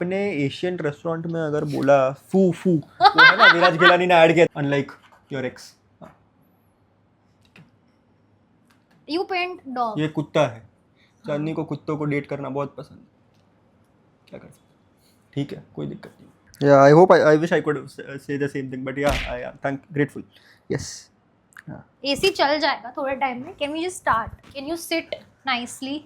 अपने Asian restaurant में अगर बोला फू फू वो है ना विराज गिलानी ने ऐड किया unlike your x. You paint dog. ये कुत्ता है, चांदनी को कुत्तों को डेट करना बहुत पसंद है, क्या कर सकते हैं? ठीक है, कोई दिक्कत नहीं। Yeah I hope I wish I could say the same thing but yeah I am thank grateful. Yes AC चल जाएगा थोड़े टाइम में. Can we just start? Can you sit nicely?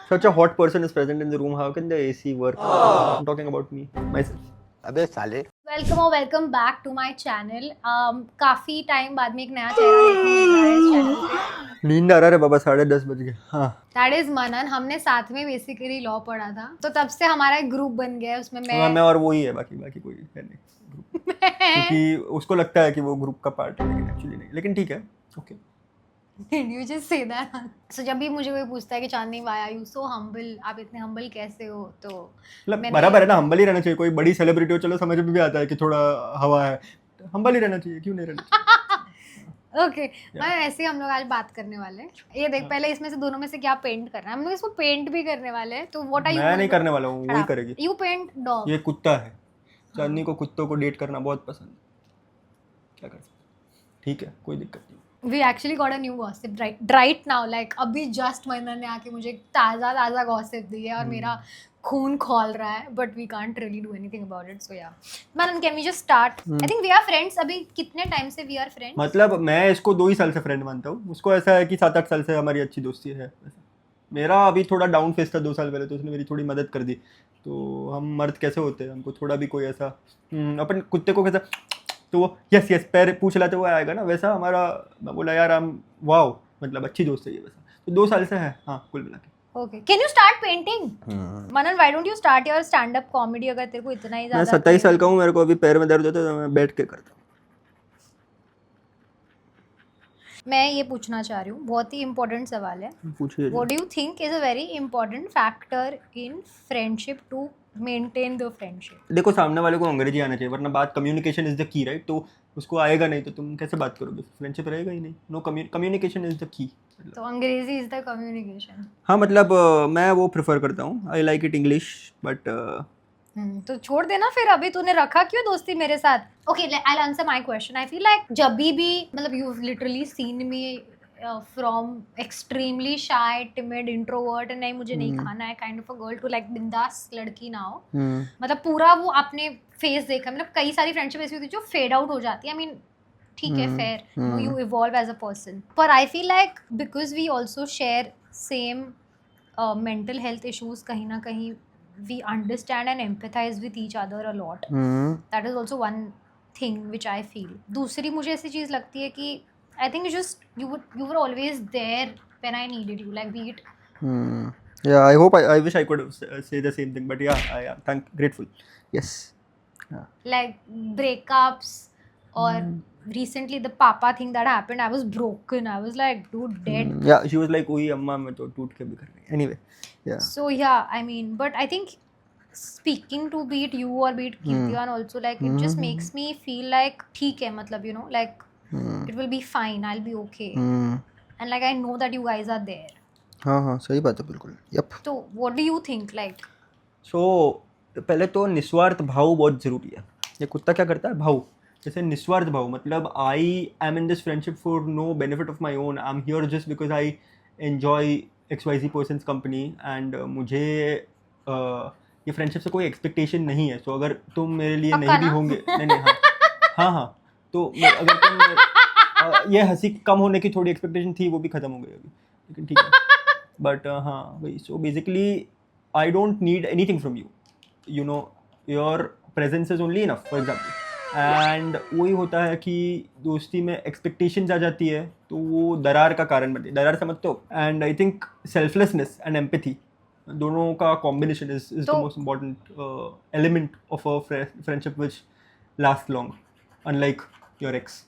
such a hot person is present in the room, how can the AC work? I'm talking about me myself. अबे साले welcome back to my channel. काफी time बाद में एक नया चेहरा देखने को मिल रहा है इस चैनल पे. नींद आ रहा है बाबा, 10:30 बज गए। हाँ दैट इज मनन. हमने साथ में बेसिकली लॉ पढ़ा था, तो तब से हमारा एक ग्रुप बन गया है. उसमें मैं और वो ही है, बाकी कोई है नहीं क्योंकि उसको लगता है कि वो ग्रुप का पार्ट है लेकिन एक्चुअली नहीं, लेकिन ठीक है okay. Did you just say that? So जब भी मुझे कोई पूछता है कि चांदनी why are you so humble, आप इतने humble कैसे हो, तो मतलब बराबर है ना, हम्बल ही रहना चाहिए. कोई बड़ी सेलिब्रिटी हो चलो समझ में भी आता है कि थोड़ा हवा है, हम्बल ही रहना चाहिए, क्यों नहीं रहना चाहिए? ओके मैं ऐसे ही हम लोग आज बात करने वाले हैं. ये देख पहले इसमें से दोनों में से क्या पेंट करना है. हम लोग इसको पेंट भी करने वाले हैं. तो व्हाट आर यू? मैं नहीं करने वाला हूँ, वही करेगी. You paint dog. ये कुत्ता है, चांदनी को कुत्तों को डेट करना बहुत पसंद है, क्या कर सकते हैं? ठीक है, कोई दिक्कत नहीं. We actually got a new gossip right now. Like अभी just मनन ने आके मुझे ताज़ा gossip दी है और मेरा खून खौल रहा है. But we can't really do anything about it. So yeah. Manan, can we just start? I think we are friends. अभी कितने टाइम से we are friends? मतलब मैं इसको 2 ही साल से फ्रेंड मानता हूँ, उसको ऐसा है कि 7-8 साल से हमारी अच्छी दोस्ती है. मेरा अभी थोड़ा डाउन फेस था 2 साल पहले, तो उसने मेरी थोड़ी मदद कर दी. तो हम मर्द कैसे होते हैं, हमको थोड़ा भी कोई ऐसा अपन कुत्ते को कैसा तो वो यस पैर पूछ लाते हुए आएगा ना, वैसा हमारा. मैं बोला यार हम वाओ, मतलब अच्छी दोस्त है ये. वैसा तो 2 साल से है हाँ कुल मिला के. Okay. Can you start painting? Manan, why don't you start your stand up comedy अगर तेरे को इतना ही मैं ज़्यादा. 27 साल का हूँ, मेरे को अभी पैर में दर्द होता है तो मैं बैठ के करता हूँ. मैं ये पूछना चाह रही हूँ, बहुत ही इम्पोर्टेंट सवाल है. पूछिए. What do you think is a very important factor in friendship to maintain the friendship? देखो सामने वाले को अंग्रेजी आना चाहिए, वरना बात communication is the key right. तो उसको आएगा नहीं तो तुम कैसे बात करोगे, फ्रेंडशिप रहेगा ही नहीं. No communication is the key. तो अंग्रेजी इज द कम्युनिकेशन. हाँ मतलब मैं वो प्रेफर करता हूँ, I like it English but तो छोड़ देना फिर. अभी तूने रखा क्यों दोस्ती मेरे साथ? Okay I will answer my question. I feel like जब भी मतलब you literally seen me from extremely shy timid introvert नहीं मुझे नहीं खाना है kind of a girl to like बिंदास लड़की ना हो. मतलब पूरा वो आपने फेस देखा. मतलब कई सारी फ्रेंडशिप ऐसी होती है जो फेड आउट हो जाती है. आई मीन ठीक है fair, you evolve as a person. पर I feel like because we also share same mental health issues, कहीं ना कहीं we understand and empathize with each other a lot. That is also one thing which I feel. दूसरी मुझे ऐसी चीज़ लगती है कि I think you were always there when I needed you, like be it. Yeah, I hope I wish I could say the same thing, but yeah, I am grateful. Yes. Like breakups or recently the papa thing that happened, I was broken. I was like, dude, dead. Yeah, she was like, "ओही अम्मा मैं तो टूट के भी कर रही." Anyway, yeah. So yeah, I mean, but I think speaking to be it you or be it Kirtiyan also, like it just makes me feel like ठीक है, मतलब you know, like it will be fine, I'll be okay. And like I know that you guys are there. हाँ सही बात है बिल्कुल. Yep. तो what do you think like? So पहले तो निस्वार्थ भाव बहुत ज़रूरी है. ये कुत्ता क्या करता है, भाव. जैसे निस्वार्थ भाव मतलब I am in this friendship for no benefit of my own, I am here just because I enjoy XYZ persons company and मुझे ये फ्रेंडशिप से कोई एक्सपेक्टेशन नहीं है. सो अगर तुम मेरे लिए नहीं भी होंगे नहीं हाँ तो अगर तुम ये हंसी कम होने की थोड़ी एक्सपेक्टेशन थी, वो भी ख़त्म हो गई अभी, लेकिन ठीक है. बट हाँ वही. So basically I don't need anything from you, you know your presence is only enough for example. And वही होता है कि दोस्ती में एक्सपेक्टेशंस आ जाती है तो वो दरार का कारण बनती है. दरार समझते हो. And I think selflessness and empathy दोनों का combination is the most important element of a friendship which last long unlike your ex.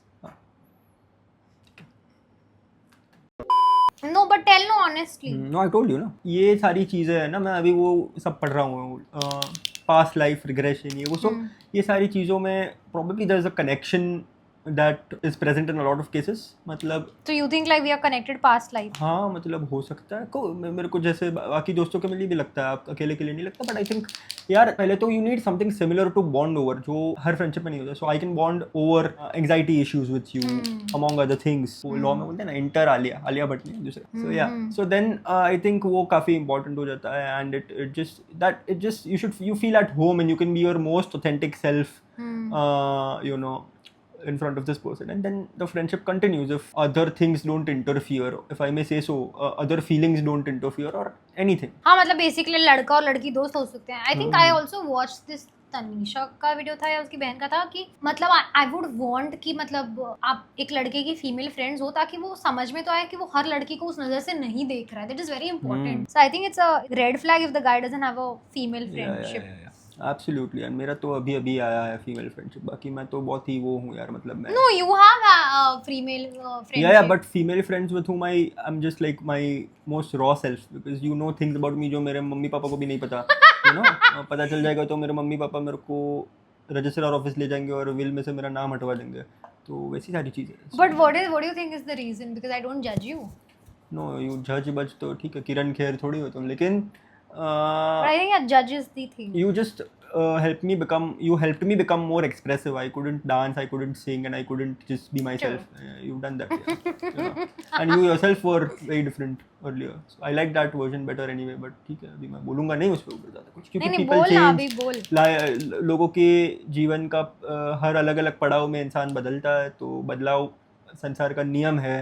No, but tell no honestly. No I told you ना, ये सारी चीज़ें है ना, मैं अभी वो सब पढ़ रहा हूँ, पास्ट लाइफ रिग्रेशन, ये वो सब. ये सारी चीज़ों में probably there is a connection that is present in a lot of cases. मतलब So you think like we are connected past life? हाँ मतलब हो सकता है को मेरे को जैसे बाकी दोस्तों के लिए भी लगता है, आप अकेले के लिए नहीं लगता, बट आई थिंक यार पहले तो you need something similar to bond over, जो हर फ्रेंडशिप में नहीं होता. So I can bond over anxiety issues with you among other things. वो लॉ में बोलते हैं ना इंटर आलिया भट्ट ने दूसरे. सो या सो देन आई थिंक वो काफ़ी इंपॉर्टेंट हो जाता है. And it just you feel at home and you can be your most authentic self, you know, in front of this person, and then the friendship continues if other things don't interfere, if I may say so, other feelings don't interfere or anything. हाँ मतलब basically लड़का और लड़की दोस्त हो सकते हैं. I think I also watch this Tanisha का वीडियो था या उसकी बहन का था कि मतलब आई वुड वांट कि मतलब आप एक लड़के की फीमेल फ्रेंड्स हो ताकि वो समझ में तो आए कि वो हर लड़की को उस नजर से नहीं देख रहा है. That is very important. So I think it's a red flag if the guy doesn't have a female friendship. Absolutely. And मेरा तो अभी आया है फीमेल फ्रेंडशिप. बाकी मैं तो बहुत ही वो हूँ यार, मतलब मैं know you have female friendship. Yeah but female friends with whom I'm just like my most raw self, because you know things about me जो मेरे मम्मी पापा को भी नहीं पता. you know, पता चल जाएगा तो मेरे मम्मी पापा मेरे को रजिस्ट्रार ऑफिस ले जाएंगे और विल में से मेरा नाम हटवा देंगे. तो वैसी सारी चीज़ें. But what do you think is the reason? Because I don't judge you. No you जज बज तो ठीक है, किरण खेर थोड़ी हो तुम, लेकिन But I think that judge is the thing. you just helped me become more expressive. I couldn't dance, I couldn't sing, and I couldn't just be myself. You've done that, yeah. You know? And you yourself were very different earlier. So I like that version better anyway. But ठीक है, अभी मैं बोलूँगा नहीं उस पर ऊपर ज़्यादा कुछ, क्योंकि नहीं people बोल ना अभी change. बोल. लोगों के जीवन का हर अलग अलग पड़ाव में इंसान बदलता है, तो बदलाव संसार का नियम है.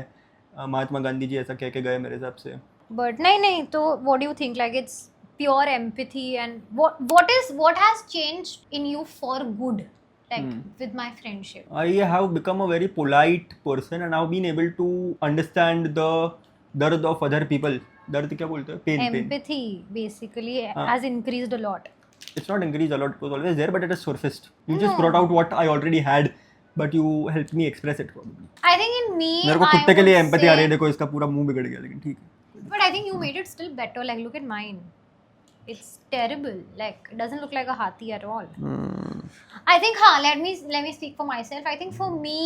महात्मा गांधी जी ऐसा कह के गए मेरे हिसाब से. But नहीं तो what do you think? Like it's pure empathy, and what has changed in you for good, like with my friendship? I have become a very polite person and I've been able to understand the dard of other people. Dard क्या बोलते हैं? Pain. Empathy basically has increased a lot. It's not increased a lot. It was always there, but it has surfaced. You just brought out what I already had, but you helped me express it probably. I think in me, मेरे को कुत्ते के लिए empathy आ रही है. देखो इसका पूरा मुंह बिगड़ गया, लेकिन ठीक है. But I think you made it still better. Like look at mine. It's terrible. Like it doesn't look like a hathi at all. I think let me speak for myself. I think for me,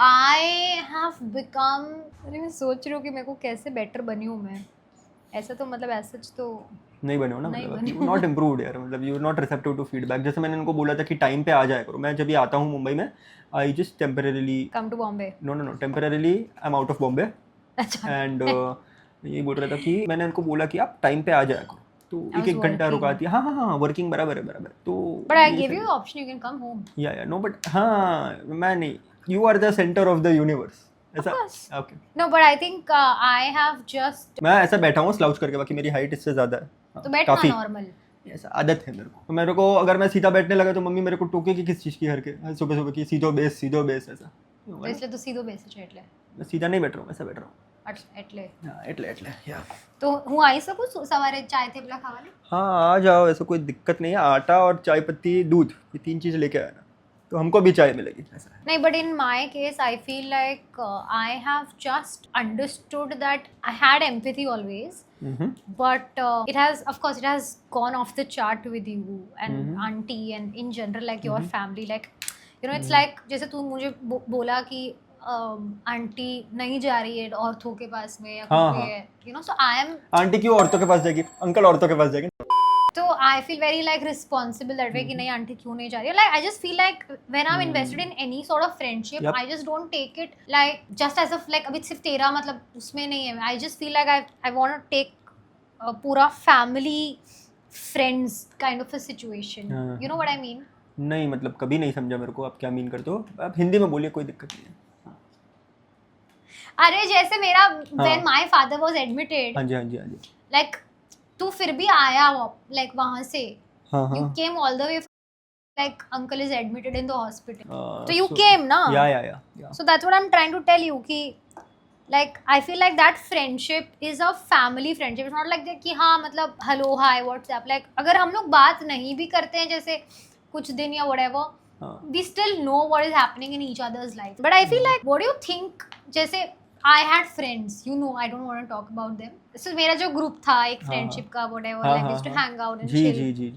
I have become. अरे मैं सोच रही हूँ कि मेरे को कैसे better बनी हूँ मैं. ऐसा तो मतलब ऐसा तो नहीं बने हो ना, मतलब नॉट इम्प्रूव्ड यार, मतलब you not receptive to feedback. जैसे मैंने इनको बोला था कि टाइम पे आ जाया करो. मैं जब ये आता हूँ मुंबई में, I just temporarily come to Bombay. No temporarily I am out of Bombay. And ये बोल रहा था कि मैंने इनको बोला कि आप टाइम पे आ जाया करो, तो एक घंटा रुकाती है. हाँ वर्किंग बराबर है. तो But I gave you the option, you can come home. Yeah no but हाँ मैं नहीं, you are the centre of the universe ऐसा. Okay. No, but I think I have just. मैं ऐसा बैठा हूँ स्लाउच करके, बाकी मेरी हाइट इससे ज़्यादा है. तो बैठना नॉर्मल. ऐसा आदत है मेरे को. तो मेरे को अगर मैं सीधा बैठने लगा तो मम्मी मेरे को टोकेगी किस चीज़ की हर के सुबह की सीधो बेस ऐसा. तो इसलिए तो सीधो बेस है એટલે. मैं सीधा नहीं बैठ रहा हूँ, ऐसा बैठ रहा हूँ. એટલે યા. तो હું આવી શકું સવારે ચાય થેપલા ખાવાની? हाँ आ जाओ, ऐसा कोई दिक्कत नहीं है. आटा और चाय पत्ती दूध, ये 3 चीज़ लेके आना, तो हमको भी चाय मिलेगी. ऐसा है. नहीं, but in my case I feel like I have just understood that I had empathy always, but it has gone off the chart with you and auntie and in general like your family, like you know it's like जैसे तू मुझे बोला कि aunty नहीं जा रही है औरतों के पास में या कुछ भी है, you know, so I am. Aunty क्यों औरतों के पास जाएगी, अंकल औरतों के पास जाएगी. तो I feel very like responsible that way कि नहीं आंटी क्यों नहीं जा रही है. Like I just feel like when I'm invested in any sort of friendship, I just don't take it like just as if like अभी सिर्फ तेरा मतलब उसमें नहीं है. I just feel like I want to take पूरा family friends kind of a situation. You know what I mean? नहीं मतलब कभी नहीं समझा मेरे को आप क्या मीन करते हो. आप हिंदी में बोलिए, कोई दिक्कत नहीं है. अरे जैसे मेरा when my father was admitted, हाँ जी. like तू फिर भी आया like वहाँ से, you came all the way like uncle is admitted in the hospital, so you came ना. Yeah. So that's what I'm trying to tell you कि like I feel like that friendship is a family friendship. It's not like that कि हाँ मतलब hello hi WhatsApp, like अगर हम लोग बात नहीं भी करते हैं जैसे कुछ दिन या whatever, we still know what is happening in each other's life. But I feel like what do you think, जैसे I had friends, you know, I don't want to talk about them. So मेरा जो group था एक friendship का whatever, like we used to hang out and chill. Ji.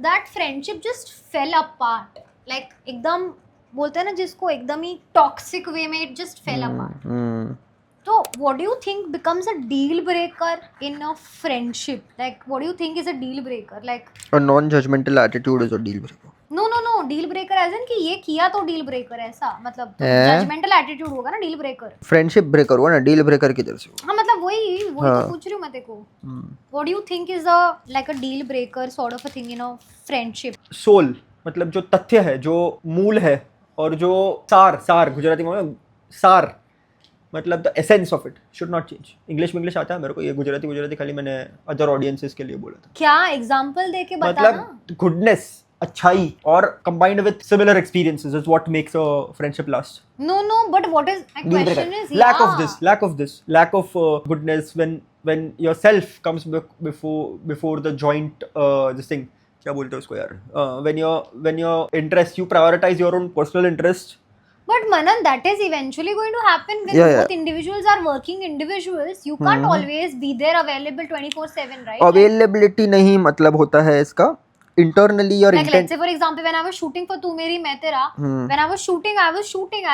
That friendship just fell apart. Like एकदम बोलते हैं ना जिसको एकदम ही टॉक्सिक वे में it just fail apart. So, what do you think becomes a deal breaker in a friendship? Like, what do you think is a deal breaker? Like, A non-judgmental attitude is a deal breaker. no. Deal breaker as in कि ये किया तो deal breaker है ऐसा. मतलब तो है? judgmental attitude होगा ना deal breaker. Friendship breaker हुआ ना, deal breaker किधर से हुआ? हाँ मतलब वही हाँ. तो पूछ रही हूँ मैं तेरे को. What do you think is a like a deal breaker sort of a thing in a friendship? Soul मतलब जो तथ्य है, जो मूल है, और जो सार गुजराती में सार मतलब the essence of it should not change. English आता है मेरे को, ये गुजराती खाली मैंने अदर ऑडियंसेस के लिए बोला था. क्या एग्जांपल दे के बता ना. मतलब गुडनेस, अच्छाई और combined with similar experiences is what makes a friendship last. No, but what is my Deal breaker. question is lack yeah. of this lack of goodness when yourself comes before the joint this thing, क्या बोलते हैं उसको यार, when your interest, you prioritize your own personal interest. But Manan, that is eventually going to happen when both individuals are working individuals. You can't always be there available 24/7, right? Availability नहीं मतलब होता है इसका. Internally your like intent. Let's say for example, when I was shooting for Tu Meri Main Tera, when I was shooting.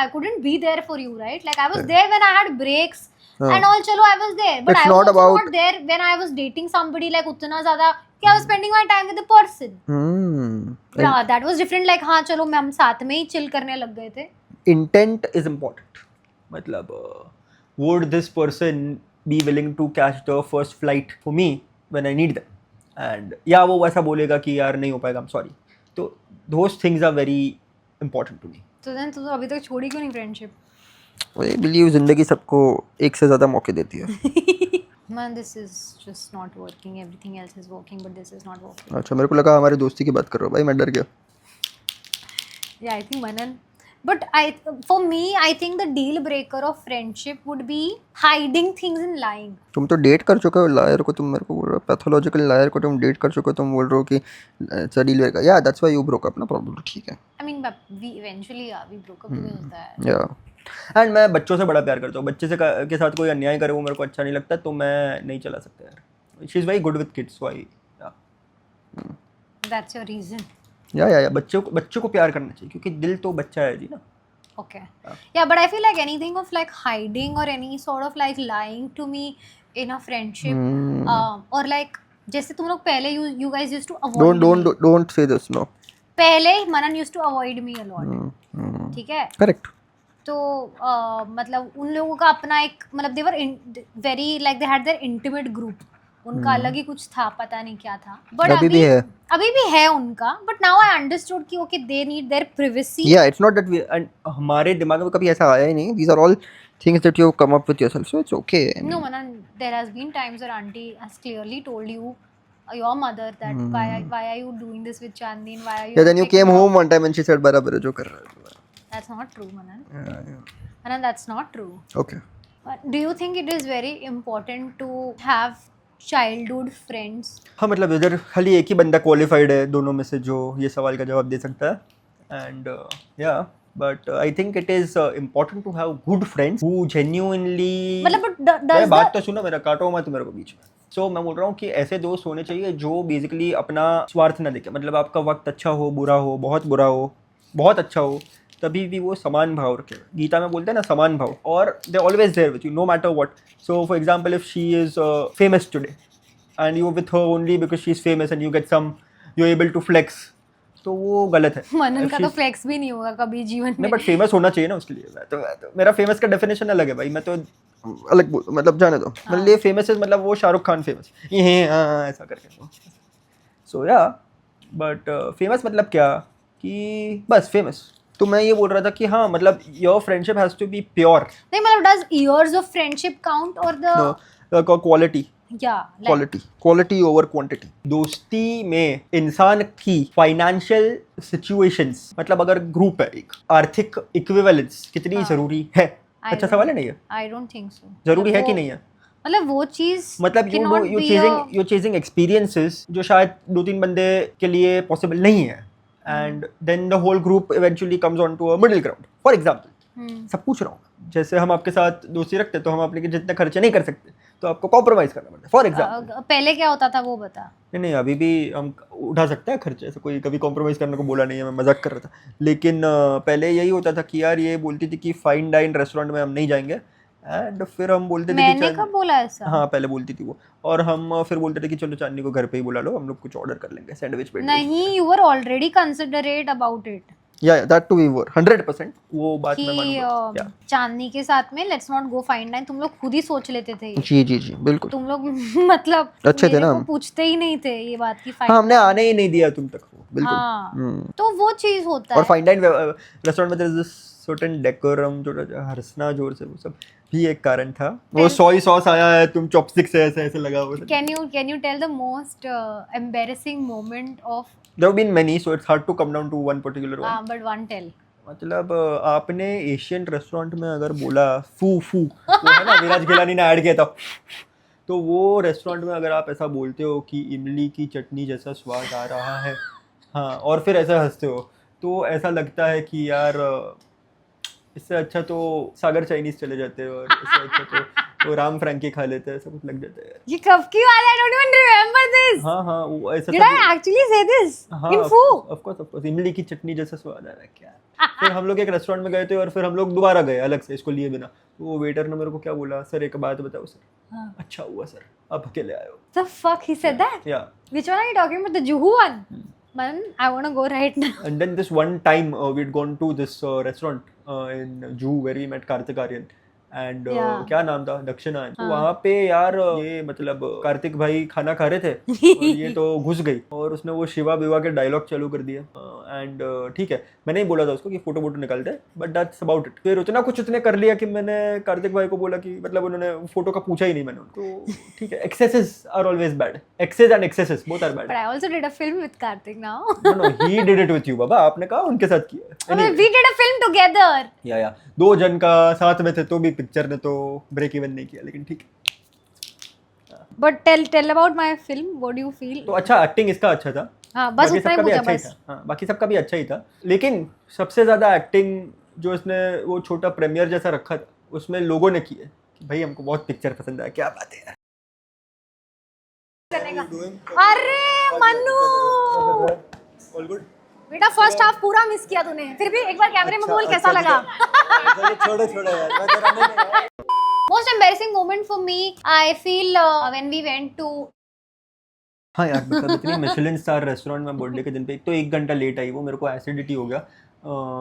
I couldn't be there for you, right? Like I was there when I had breaks and all. Chalo, I was there, but It's I was not also about- not there when I was dating somebody like उतना ज़्यादा. I was spending my time with the person. Yeah, that was different. Like हाँ चलो हम साथ में ही chill करने लग गए थे. Intent is important. मतलब would this person be willing to catch the first flight for me when I need them? And या वो वैसा बोलेगा कि यार नहीं हो पाएगा, I'm sorry. तो those things are very important to me. So then तू अभी तक छोड़ी क्यों नहीं friendship? I believe जिंदगी सबको एक से ज़्यादा मौके देती है. Man, this is just not working. Everything else is working, but this is not working. अच्छा, मेरे को लगा हमारी दोस्ती की बात कर रहे हो भाई, मैं डर गया. Yeah, I think Manan. But for me, I think the deal breaker of friendship would be hiding things and lying. तुम तो डेट कर चुके हो लायर को, तुम मेरे को बोल रहे हो पैथोलॉजिकल लायर को तुम डेट कर चुके हो, तुम बोल रहे हो कि डील ब्रेकर. या that's why you broke up ना, प्रॉब्लम ठीक है. I mean, but we eventually we broke up because of that. या एंड मैं बच्चों से बड़ा प्यार करता हूँ. बच्चे से के साथ कोई अन्याय करे वो मेरे को अच्छा नहीं लगता, तो मैं नहीं चला सकता यार. She is very good with kids, so I That's your reason. या बच्चों को प्यार करना चाहिए क्योंकि दिल तो बच्चा है जी ना. Okay. Yeah, but I feel like anything of like hiding or any sort of like lying to me in a friendship, or like जैसे तुम लोग पहले you guys used to avoid don't say this, no. पहले Manan used to avoid me a lot. ठीक है. Correct. तो मतलब उन लोगों का अपना एक मतलब they were very like they had their intimate group. उनका अलग ही कुछ था, पता नहीं क्या था. But अभी भी है उनका. But now I understood कि okay they need their privacy. Yeah, it's not that we and हमारे दिमाग में कभी ऐसा आया ही नहीं. These are all things that you have come up with yourself, so it's okay. No, Manan, there has been times where auntie has clearly told you, your mother, that why are you doing this with Chandni and why are you. Yeah, then you came home one time and she said बराबर है जो कर रहा है. That's not true, Manan. Yeah. Manan, that's not true. Okay. Do you think it is very important to have childhood friends? हाँ मतलब इधर खाली एक ही बंदा क्वालिफाइड है दोनों में से जो ये सवाल का जवाब दे सकता है. And yeah but I think it is important to have good friends who genuinely. मतलब बात तो सुनो, मेरा काटो मत मेरे को बीच में. सो मैं बोल रहा हूँ कि ऐसे दोस्त होने चाहिए जो बेसिकली अपना स्वार्थ ना देखे. मतलब आपका वक्त अच्छा हो, बुरा हो, बहुत बुरा हो, बहुत अच्छा हो, तभी भी वो समान भाव रखे. गीता में बोलते हैं ना समान भाव, और they always there with you no matter what. So for example if she is famous today and you with her only because she is famous and you get some, you are able to flex, तो वो गलत है. मनन का तो flex भी नहीं होगा कभी जीवन में. नहीं बट फेमस होना चाहिए ना उसके लिए. तो मेरा फेमस का डेफिनेशन अलग है भाई. मैं तो अलग बोल, मतलब जाने दो. मेरे लिए फेमस है मतलब वो शाहरुख खान फेमस ये ऐसा करके. सो या बट फेमस मतलब क्या कि बस फेमस. तो मैं ये बोल रहा था कि हाँ मतलब your friendship has to be pure. नहीं मतलब does years of friendship count और the quality. Quality over quantity. दोस्ती में इंसान की फाइनेंशियल सिचुएशंस, मतलब अगर ग्रुप है, एक आर्थिक इक्विवेलेंस कितनी जरूरी है. अच्छा सवाल है नहीं है? I don't think so. जरूरी है कि नहीं है? मतलब वो चीज मतलब यू चेजिंग एक्सपीरियंसेस जो शायद 2-3 बंदे के लिए पॉसिबल नहीं है. And then the whole group eventually comes on to a middle ground. For example सब पूछ रहा हूँ, जैसे हम आपके साथ दोस्ती रखते तो हम आपके जितने खर्चे नहीं कर सकते, तो आपको कॉम्प्रोमाइज करना पड़ता है फॉर एग्जाम्पल। पहले क्या होता था वो बता। नहीं अभी भी हम उठा सकते हैं खर्चे, ऐसे कोई कभी कॉम्प्रोमाइज करने को बोला नहीं है, मैं मजाक कर रहा था। लेकिन पहले यही होता था कि यार ये बोलती थी कि फाइन डाइन रेस्टोरेंट में हम नहीं जाएंगे, एंड फिर हम बोलते थे कि मैंने कब बोला ऐसा? हाँ पहले बोलती थी वो, और हम फिर बोलते थे कि चलो चांदनी को घर पे ही बुला लो, हम लोग कुछ ऑर्डर कर लेंगे सैंडविच पे। नहीं, you were already considerate about it या दैट टू वी वर 100%, वो बात मैं कि मानूंगा। चांदनी के साथ में let's not go fine dine, तुम लोग खुद ही सोच लेते थे ये। जी जी जी बिल्कुल, तुम लोग मतलब अच्छे थे मेरे ना को हम। पूछते ही नहीं थे ये बात की फाइन। हाँ हमने आने ही नहीं दिया तुम तक वो, बिल्कुल। हाँ तो वो चीज होता और है। फाइन डाइन रेस्टोरेंट में देयर इज सर्टेन डेकोरम, जो हंसना जोर से, वो सब भी एक कारण था। वो सोई सॉस आया है, तुम चॉपस्टिक से ऐसे ऐसे लगा हुआ। Can you tell the most embarrassing moment of There have been many, so it's hard to come down to one particular one. but one tell. मतलब आपने एशियन रेस्टोरेंट में अगर बोला फू फू, वो है ना विराज गिलानी ने ऐड किया था, तो वो रेस्टोरेंट में अगर आप ऐसा बोलते हो कि इमली की चटनी जैसा स्वाद आ रहा है, हाँ, और फिर ऐसा हंसते हो, तो ऐसा लगता है कि यार इससे अच्छा तो सागर चाइनीज चले जाते हैं, और इससे अच्छा तो राम फ्रैंकी खा लेते हैं, ऐसा कुछ लग जाता है यार। ये कब की बात है? I don't even remember this. हाँ वो ऐसा Did I actually say this? हाँ In Fu? ऑफ कोर्स इमली की चटनी जैसा स्वाद आ रहा है क्या। फिर हम लोग एक रेस्टोरेंट में गए थे, और फिर हम लोग दोबारा गए अलग से इसको लिए बिना, तो वो वेटर ने मेरे को क्या बोला, सर एक बात बताओ सर, अच्छा हुआ सर आप अकेले आए हो। The fuck he said that? Yeah. Which one are you talking about? The Juhu one? Man, I want to go right now. And then this one time we'd gone to this restaurant in Juhu where we met Kartik Aaryan. And क्या नाम था, दक्षिणा। तो वहाँ पे यार ये मतलब कार्तिक भाई खाना खा रहे थे और ये तो घुस गई, और उसने वो शिवा बिवा के डायलॉग चालू कर दिया। एंड ठीक है, मैंने ही बोला था उसको कि फोटो वोटो निकालते हैं, बट दैट्स अबाउट इट। फिर उतना कुछ उसने कर लिया कि मैंने कार्तिक भाई को बोला कि मतलब उन्होंने फोटो का पूछा ही नहीं मैंने उनको। तो ठीक है, excesses are always bad, excess and excesses both are bad. But I also did a film with Karthik now. No, he did it with you बाबा, आपने कहा उनके साथ किया। I mean, we did a film together. या दो जन का साथ में थे, तो भी पिक्चर ने तो ब्रेक इवन नहीं किया, लेकिन ठीक है। But tell about my film. What do you feel? तो अच्छा, एक्टिंग इसका अच्छा था। हाँ बस बाकी उतना ही सबका भी पूछा अच्छा ही बस। था। हाँ बाकी सबका भी अच्छा ही था, लेकिन सबसे ज्यादा एक्टिंग जो इसने वो छोटा प्रीमियर जैसा रखा था, उसमें लोगों ने की है कि भाई हमको बहुत पिक्चर पसंद आया। क्या बात है यार। अरे मन्नू, ऑल गुड बेटा फर्स्ट हाफ पूरा मिस किया तूने, फिर भी एक बार कैमरे में बोल कैसा लगा। छोड़ो यार, मैं तो रहने नहीं। Most embarrassing moment for me, I feel when we went to हाँ यार, मतलब इतनी मिशेलिन स्टार रेस्टोरेंट में बर्थडे के दिन पे एक तो 1 घंटा लेट आई वो, मेरे को एसिडिटी हो गया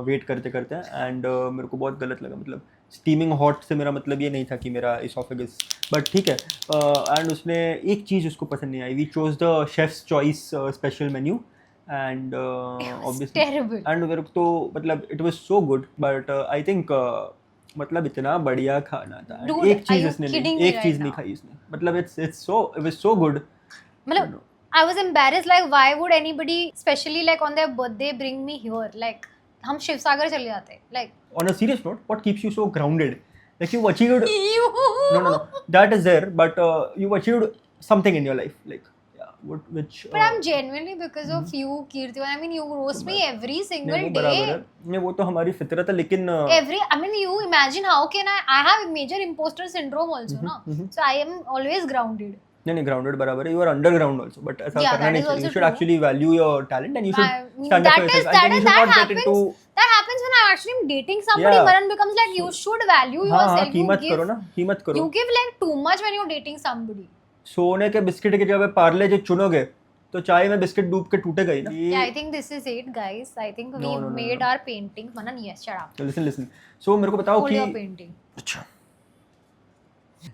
वेट करते करते, एंड मेरे को बहुत गलत लगा। मतलब स्टीमिंग हॉट से मेरा मतलब ये नहीं था कि मेरा इसोफेगस, बट ठीक है। एंड उसने एक चीज़ उसको पसंद नहीं आई। We chose the chef's choice special menu, and obviously terrible. And मेरे को तो मतलब it was so good, but I think मतलब इतना बढ़िया खाना था। And Dude, एक are चीज़ you उसने kidding नहीं, me एक right चीज़ नहीं now? खाई उसने। मतलब इट वाज सो गुड। मतलब I was embarrassed, like why would anybody especially like on their birthday bring me here, like हम शिव सागर चले जाते like On a serious note, what keeps you so grounded? Like you've achieved. you. No. That is there, but you've achieved something in your life. Like, yeah, which. But I'm genuinely because of you, Kirti. I mean, you roast me every single नहीं, वो बराबर day. है। नहीं, वो तो हमारी फितरत है, लेकिन I mean, you imagine how can I have major imposter syndrome also, no? So I am always grounded. नहीं ग्राउंडेड बराबर है। You are underground also, but ऐसा Yeah, करना that नहीं is चाहिए। You also should true. actually value your talent and you should I mean, stand up for yourself. And then you should not get into. that happens when I actually am dating somebody. Yeah. Maran becomes like you should value हाँ yourself. कीमत करो ना, कीमत करो। You give like too much when you're dating somebody. सोने के biscuit की जगह पार्ले जो चुनोगे, तो चाय में बिस्किट डूब के टूटेगा ही ना। Yeah, I think this is it, guys. I think we made our painting. Manan, yes, shut up. Listen. So मेरे को बताओ Hold कि your painting. अच्छा,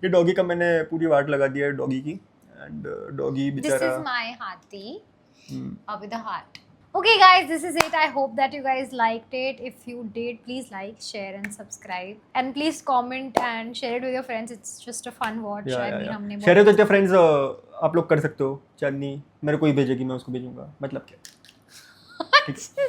ये डॉगी का मैंने पूरी वाट लगा दिया है डॉगी की, एंड डॉगी This बेचारा। is my hathi with a heart. Okay, guys, this is it. I hope that you guys liked it. If you did, please like, share, and subscribe. And please comment and share it with your friends. It's just a fun watch. I mean, हमने share with your friends आप लोग कर सकते हो। चांदनी मेरे को ही भेजेगी, मैं उसको भेजूंगा, मतलब क्या। ठीक है।